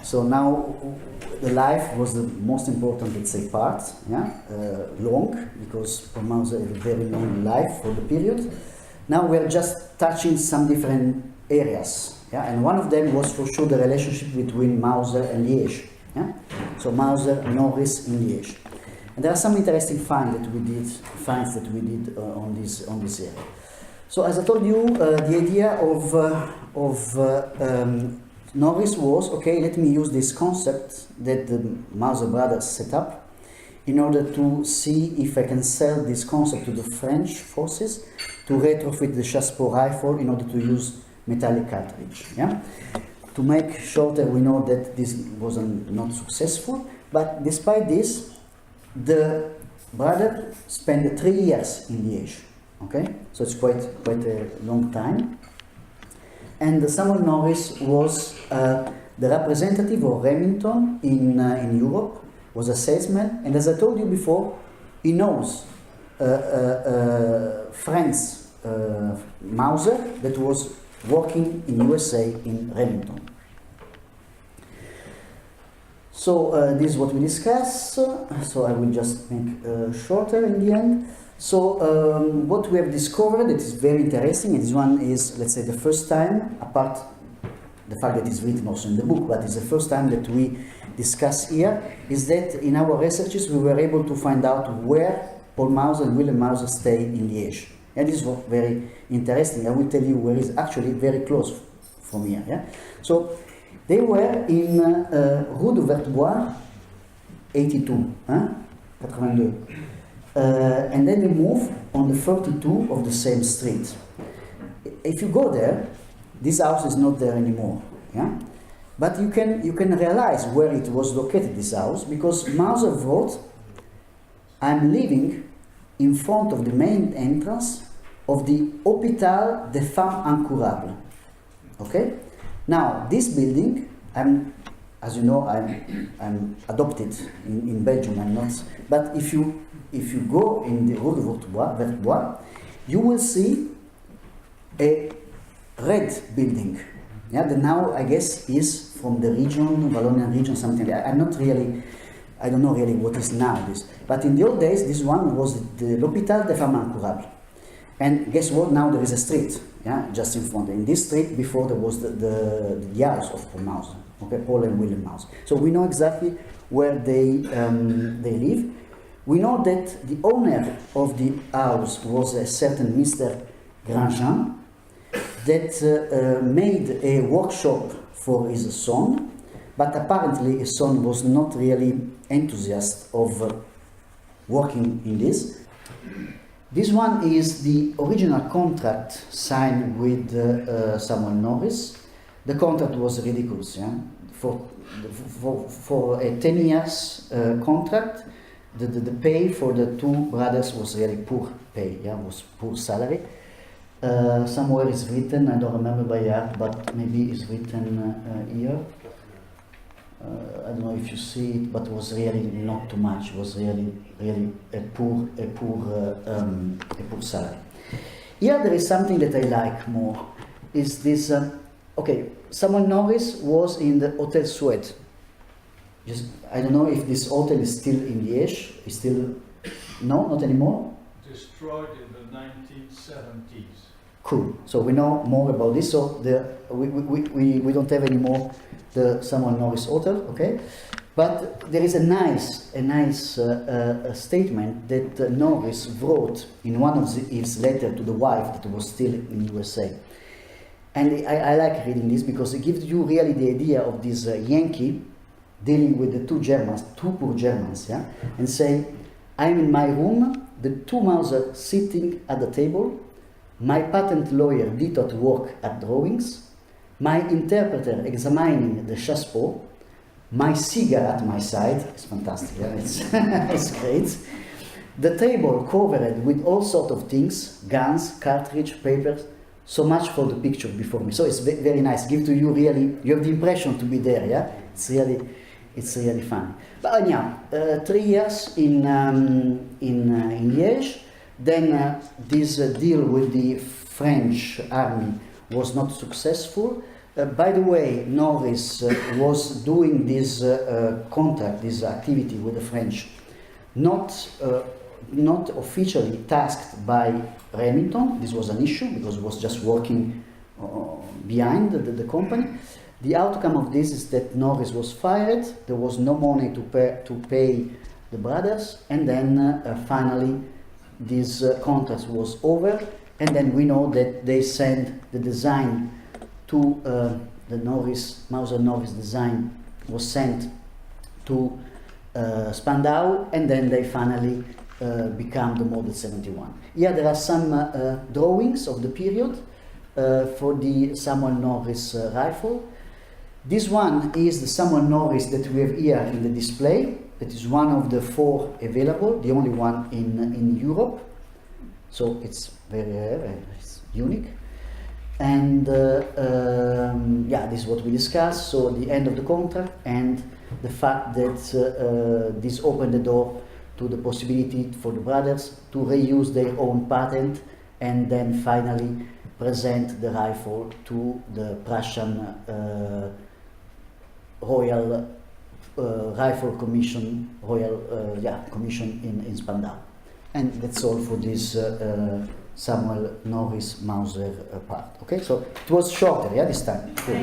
So now the life was the most important, let's say, part, yeah, long, because Paul Mauser had a very long life for the period. Now we're just touching some different areas, yeah, and one of them was for sure the relationship between Mauser and Liege, yeah. So Mauser, Norris in Liege, and there are some interesting finds that we did on this area. So as I told you, the idea of Norris was, okay, let me use this concept that the Mauser brothers set up in order to see if I can sell this concept to the French forces to retrofit the Chassepot rifle in order to use metallic cartridge. Yeah? To make shorter, we know that this was not successful, but despite this, the brother spent 3 years in Liege. Okay, so it's quite a long time. And Samuel Norris was the representative of Remington in Europe, was a salesman, and as I told you before, he knows Franz Mauser that was working in USA in Remington. So this is what we discussed, so I will just make shorter in the end. So what we have discovered that is very interesting, and this one is, let's say, the first time, apart the fact that it's written also in the book, but it's the first time that we discuss here, is that in our researches we were able to find out where Paul Mauser and Wilhelm Mauser stayed in Liege. And this was very interesting. I will tell you where it's actually very close from here. Yeah? So they were in Rue de Vertbois 82, 82. And then they moved on the 32 of the same street. If you go there, this house is not there anymore. Yeah? But you can realize where it was located, this house, because Mauser wrote, I'm living in front of the main entrance of the Hôpital des Femmes Incurables. Okay? Now, this building, as you know, I'm adopted in Belgium. I'm not. But if you go in the Rue de Vertbois, you will see a red building. Yeah, that now I guess is from the region, Wallonian region, something like that. I don't know really what is now this. But in the old days, this one was the L'Hôpital des Femmes Incurables. And guess what? Now there is a street, yeah, just in front. In this street, before there was the house of Paul Mauser, okay, Paul and Wilhelm Mauser. So we know exactly where they live. We know that the owner of the house was a certain Mr. Grandjean that made a workshop for his son, but apparently his son was not really enthusiastic of working in this. This one is the original contract signed with Samuel Norris. The contract was ridiculous, yeah? For a 10 years contract, the pay for the two brothers was really poor pay, yeah, was poor salary. Somewhere is written, I don't remember by heart, but maybe it's written here. I don't know if you see it, but it was really not too much. It was really a poor salary. Here there is something that I like more. Is this? Okay, Samuel Norris was in the Hotel Suède. I don't know if this hotel is still in Liege. Is still no, not anymore. Destroyed in the 1970s. Cool. So we know more about this. So we don't have anymore the Samuel Norris Hotel, okay? But there is a nice statement that Norris wrote in one of his letters to the wife that was still in USA. And I like reading this because it gives you really the idea of this Yankee dealing with the two poor Germans, yeah? And say, I'm in my room, the two Mauser sitting at the table, my patent lawyer did not work at drawings, my interpreter examining the Chassepot, my cigar at my side. It's fantastic, yeah? It's great. The table covered with all sorts of things, guns, cartridge, papers, so much for the picture before me. So it's very nice. Give to you really, you have the impression to be there, yeah? It's really funny. But anyhow, 3 years in Liege. Then this deal with the French army was not successful. By the way, Norris was doing this contract, this activity with the French, not officially tasked by Remington. This was an issue because he was just working behind the company. The outcome of this is that Norris was fired. There was no money to pay the brothers, and then finally this contract was over. And then we know that they sent the design to the Mauser Norris design was sent to Spandau, and then they finally become the Model 71. Here there are some drawings of the period for the Samuel Norris rifle. This one is the Samuel Norris that we have here in the display. That is one of the 4 available, the only one in Europe. So it's very rare, it's unique. And yeah, this is what we discussed. So the end of the contract and the fact that this opened the door to the possibility for the brothers to reuse their own patent and then finally present the rifle to the Prussian Royal Rifle Commission, Commission in Spandau. And that's all for this Samuel Norris Mauser part. Okay, so it was shorter, yeah, this time. Cool.